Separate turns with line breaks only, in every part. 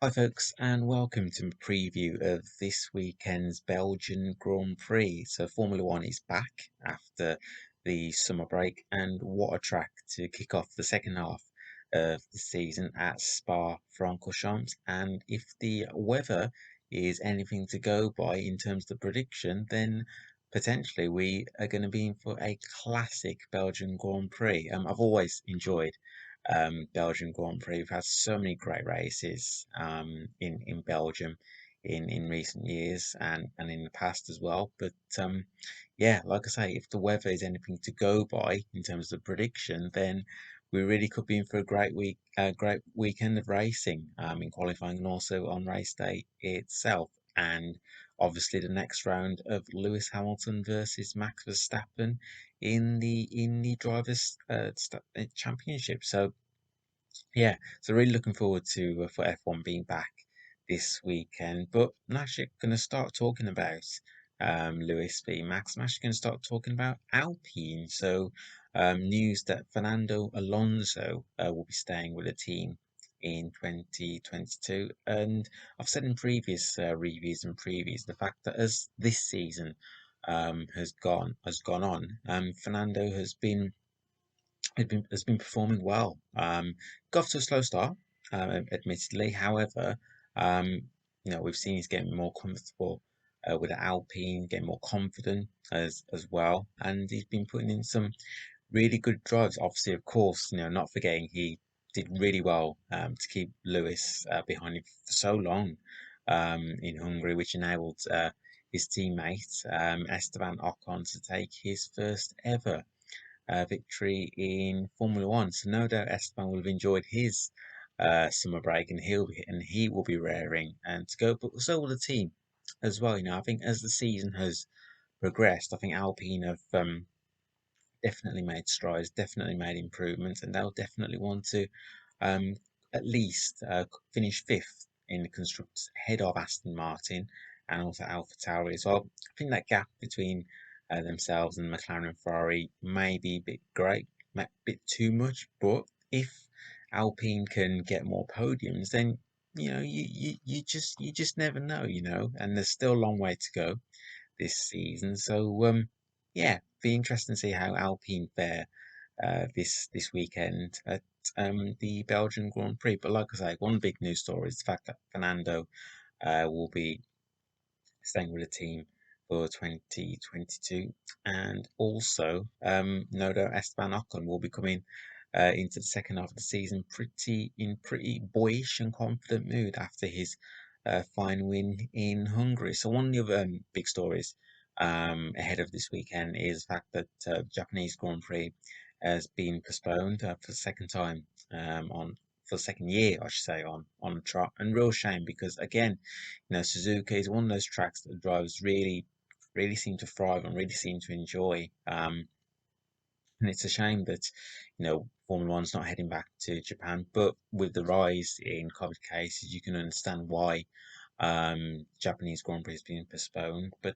Hi folks, and welcome to a preview of this weekend's Belgian Grand Prix. So Formula One is back after the summer break, and what a track to kick off the second half of the season at Spa-Francorchamps. And if the weather is anything to go by in terms of the prediction, then potentially we are going to be in for a classic Belgian Grand Prix. I've always enjoyed Belgian Grand Prix. We've had so many great races in Belgium in recent years and in the past as well. But yeah, like I say, if the weather is anything to go by in terms of prediction, then we really could be in for a great weekend of racing in qualifying and also on race day itself. And obviously, the next round of Lewis Hamilton versus Max Verstappen in the drivers' championship. So yeah, so really looking forward to for F1 being back this weekend. But I'm actually going to start talking about Lewis v Max. I'm actually going to start talking about Alpine. So news that Fernando Alonso will be staying with the team in 2022, and I've said in previous reviews and previews the fact that as this season has gone on, Fernando has been performing well. Got off to a slow start, admittedly. However, we've seen he's getting more comfortable with the Alpine, getting more confident as well, and he's been putting in some really good drives. Obviously, of course, not forgetting he did really well to keep Lewis behind him for so long in Hungary, which enabled his teammate Esteban Ocon to take his first ever victory in Formula One. So no doubt Esteban will have enjoyed his summer break, and he will be raring and to go. But so will the team as well. I think as the season has progressed, I think Alpine have definitely made strides, definitely made improvements, and they'll definitely want to um, at least finish fifth in the constructors ahead of Aston Martin and also AlphaTauri as well. I think that gap between themselves and McLaren and Ferrari may be a bit great, a bit too much, but if Alpine can get more podiums, then you just never know, and there's still a long way to go this season. So yeah, be interesting to see how Alpine fare this weekend at the Belgian Grand Prix. But like I say, one big news story is the fact that Fernando will be staying with the team for 2022, and also no doubt Esteban Ocon will be coming into the second half of the season pretty boyish and confident mood after his fine win in Hungary. So one of the other big stories ahead of this weekend is the fact that Japanese Grand Prix has been postponed for the second time on for the second year, I should say, on the trot. And real shame because again, Suzuka is one of those tracks that the drivers really seem to thrive and really seem to enjoy. And it's a shame that, Formula One's not heading back to Japan. But with the rise in COVID cases, you can understand why Japanese Grand Prix is being postponed. But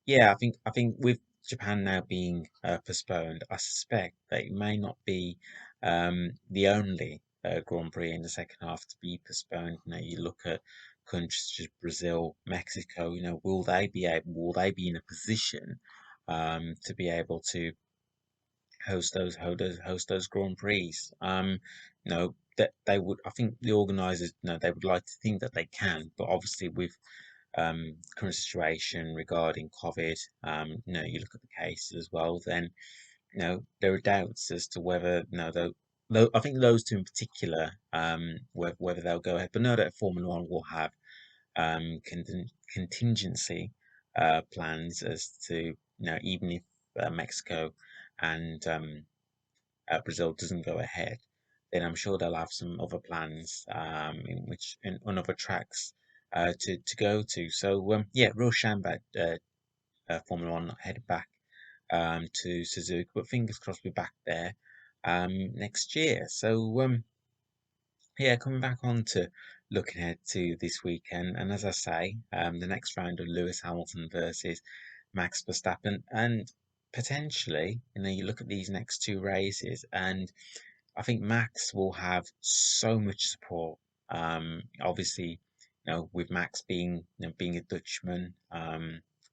yeah, I think with Japan now being postponed, I suspect that it may not be the only Grand Prix in the second half to be postponed. You look at countries such as Brazil, Mexico. Will they be in a position to be able to host those Grand Prix? That they would. I think the organisers, they would like to think that they can, but obviously with current situation regarding COVID, you look at the cases as well, then, there are doubts as to whether, though I think those two in particular, whether they'll go ahead. But no doubt Formula One will have contingency plans as to, even if Mexico and Brazil doesn't go ahead, then I'm sure they'll have some other plans on other tracks to go to. So yeah, real shame about Formula One not headed back to Suzuka, but fingers crossed we're back there next year. So yeah, coming back on to looking ahead to this weekend, and as I say, the next round of Lewis Hamilton versus Max Verstappen, and potentially, you look at these next two races, and I think Max will have so much support Obviously, with Max being a Dutchman,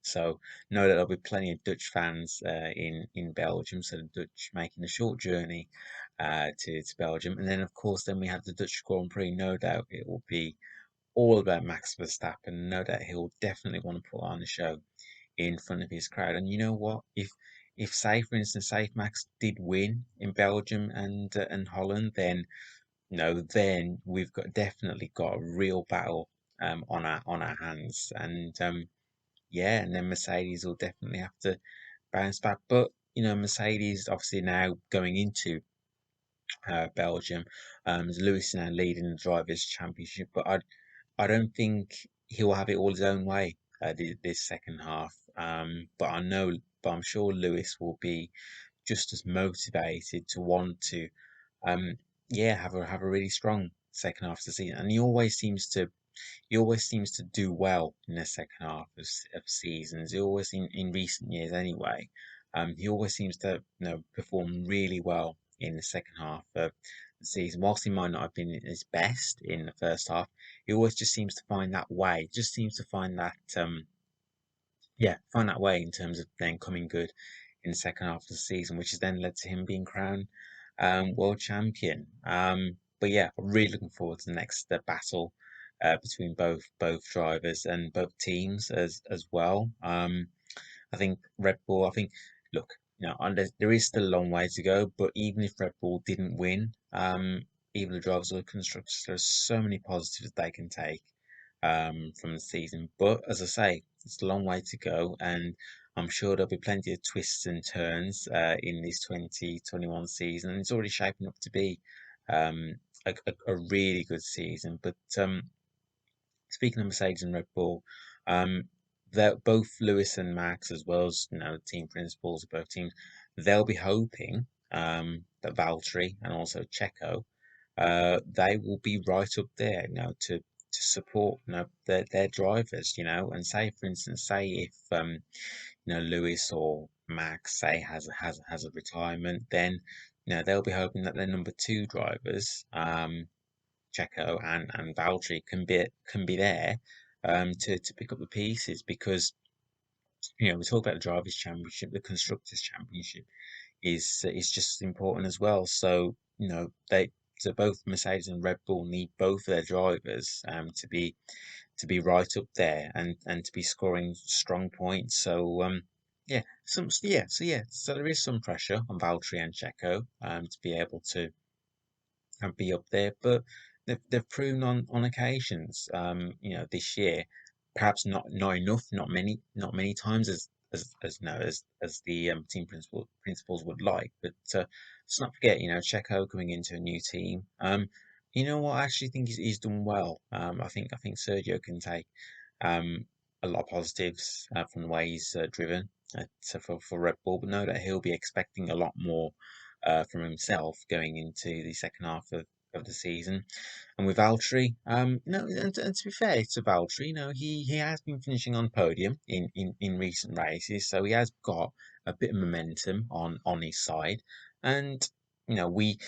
so know that there'll be plenty of Dutch fans in Belgium. So the Dutch making a short journey to Belgium, and then of course then we have the Dutch Grand Prix. No doubt it will be all about Max Verstappen. No doubt he'll definitely want to put on a show in front of his crowd. And you know what? If say for instance, say if Max did win in Belgium and Holland, then then we've definitely got a real battle on our hands. And yeah, and then Mercedes will definitely have to bounce back. But Mercedes obviously now going into Belgium, Lewis is now leading the drivers' championship, but I don't think he'll have it all his own way this second half. But I'm sure Lewis will be just as motivated to want to, um, yeah, have a really strong second half of the season. And he always seems to do well in the second half of seasons. He always in recent years anyway. He always seems to perform really well in the second half of the season. Whilst he might not have been at his best in the first half, he always just seems to find that way. Just seems to find that find that way in terms of then coming good in the second half of the season, which has then led to him being crowned world champion. But yeah, I'm really looking forward to the next battle between both drivers and both teams as well. I think Red Bull. I think look, there is still a long way to go, but even if Red Bull didn't win, even the drivers or the constructors, there's so many positives they can take from the season. But as I say, it's a long way to go, and I'm sure there'll be plenty of twists and turns in this 2021 season. And it's already shaping up to be um, a really good season. But speaking of Mercedes and Red Bull, um, both Lewis and Max, as well as team principals of both teams, they'll be hoping that Valtteri and also Checo, they will be right up there, to support their drivers, and say for instance, say if Lewis or Max say has a retirement, then they'll be hoping that their number two drivers, Checo and Valtteri can be there to pick up the pieces because we talk about the drivers' championship, the constructors' championship is just as important as well. So both Mercedes and Red Bull need both of their drivers to be right up there and to be scoring strong points. So so there is some pressure on Valtteri and Checo to be able to and be up there. But they've proven on occasions, this year, perhaps not enough, not many times as the team principals would like. But let's not forget, Checo coming into a new team. You know what? I actually think he's done well. I think Sergio can take um a lot of positives from the way he's driven for Red Bull, but know that he'll be expecting a lot more from himself going into the second half of the season. And with Valtteri, no, and to be fair to Valtteri, he has been finishing on podium in recent races, so he has got a bit of momentum on his side. And we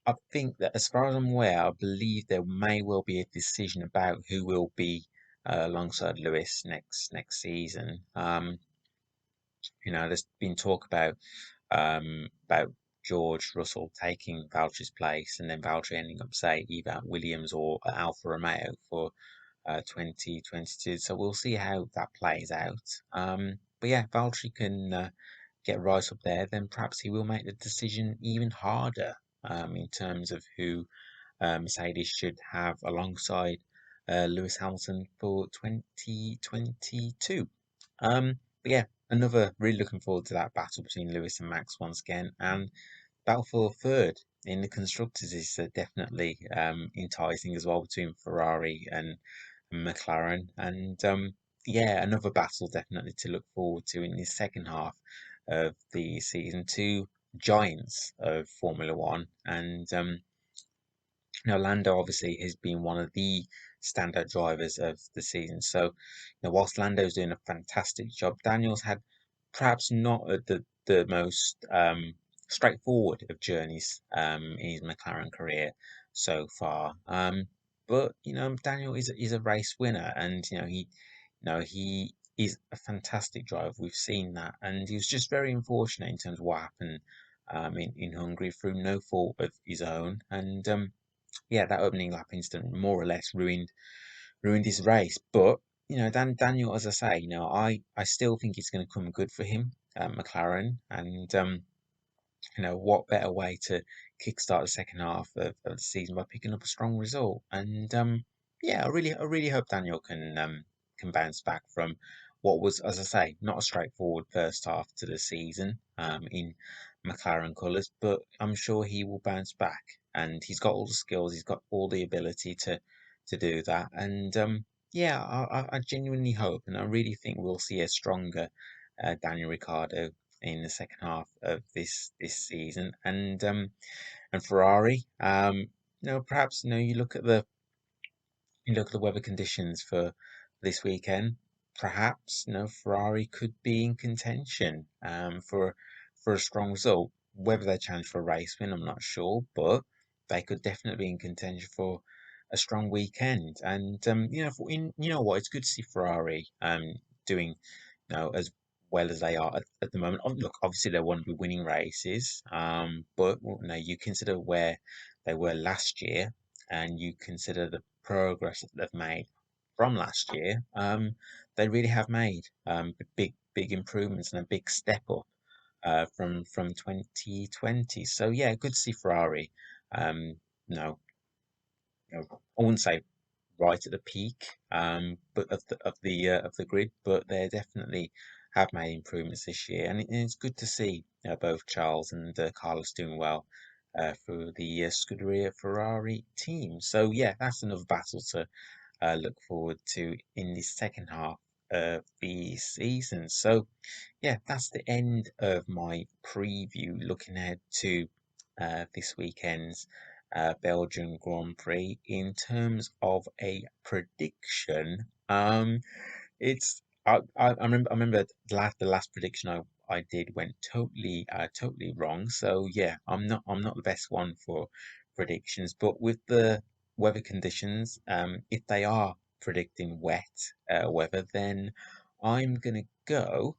I think that as far as I'm aware, I believe there may well be a decision about who will be alongside Lewis next season. There's been talk about George Russell taking Valtteri's place, and then Valtteri ending up, say, either at Williams or at Alfa Romeo for 2022. So we'll see how that plays out. But yeah, Valtteri can get right up there, then perhaps he will make the decision even harder in terms of who Mercedes should have alongside Lewis Hamilton for 2022. But yeah, another really looking forward to that battle between Lewis and Max once again, and battle for third in the constructors is definitely enticing as well between Ferrari and McLaren, and yeah, another battle definitely to look forward to in the second half of the season. Two giants of Formula One, and Lando obviously has been one of the standout drivers of the season. So, whilst Lando's doing a fantastic job, Daniel's had perhaps not the most straightforward of journeys in his McLaren career so far. But Daniel is a race winner, and he is a fantastic driver. We've seen that, and he was just very unfortunate in terms of what happened in Hungary through no fault of his own. And yeah, that opening lap incident more or less ruined his race. But Daniel, as I say, I still think it's going to come good for him at McLaren, and what better way to kickstart the second half of the season by picking up a strong result? And yeah, I really hope Daniel can bounce back from what was, as I say, not a straightforward first half to the season in McLaren colours, but I'm sure he will bounce back, and he's got all the skills, he's got all the ability to do that, and yeah, I genuinely hope, and I really think we'll see a stronger Daniel Ricciardo in the second half of this season. And Ferrari, perhaps you look at the weather conditions for this weekend. Perhaps Ferrari could be in contention for a strong result. Whether they challenge for a race win, I'm not sure, but they could definitely be in contention for a strong weekend. And what, it's good to see Ferrari doing as well as they are at the moment. Look, obviously they want to be winning races, but you consider where they were last year, and you consider the progress that they've made from last year. They really have made big improvements and a big step up from 2020. So yeah, good to see Ferrari. No, I wouldn't say right at the peak, but of the grid, but they definitely have made improvements this year, and it's good to see both Charles and Carlos doing well for the Scuderia Ferrari team. So yeah, that's another battle to look forward to in the second half of the season. So yeah, that's the end of my preview. Looking ahead to this weekend's Belgian Grand Prix. In terms of a prediction, I remember the last prediction I did went totally wrong. So yeah, I'm not the best one for predictions, but with the weather conditions, if they are predicting wet weather, then I'm gonna go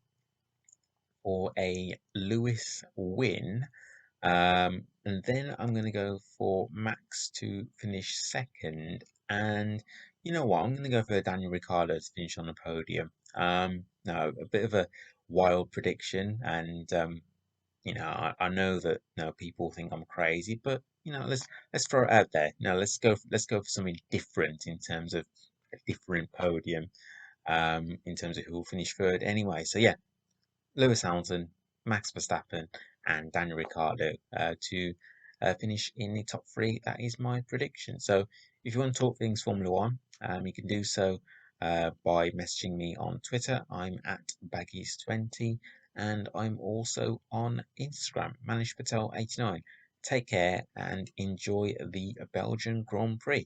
for a Lewis win. And then I'm going to go for Max to finish second. And you know what? I'm going to go for Daniel Ricciardo to finish on the podium. No, a bit of a wild prediction, and I know that people think I'm crazy, but let's throw it out there. Let's go for something different in terms of a different podium. In terms of who will finish third anyway. So yeah, Lewis Hamilton, Max Verstappen, and Daniel Ricciardo to finish in the top three. That is my prediction. So if you want to talk things Formula One, you can do so by messaging me on Twitter. I'm at Baggies20, and I'm also on Instagram, Manish Patel 89. Take care and enjoy the Belgian Grand Prix.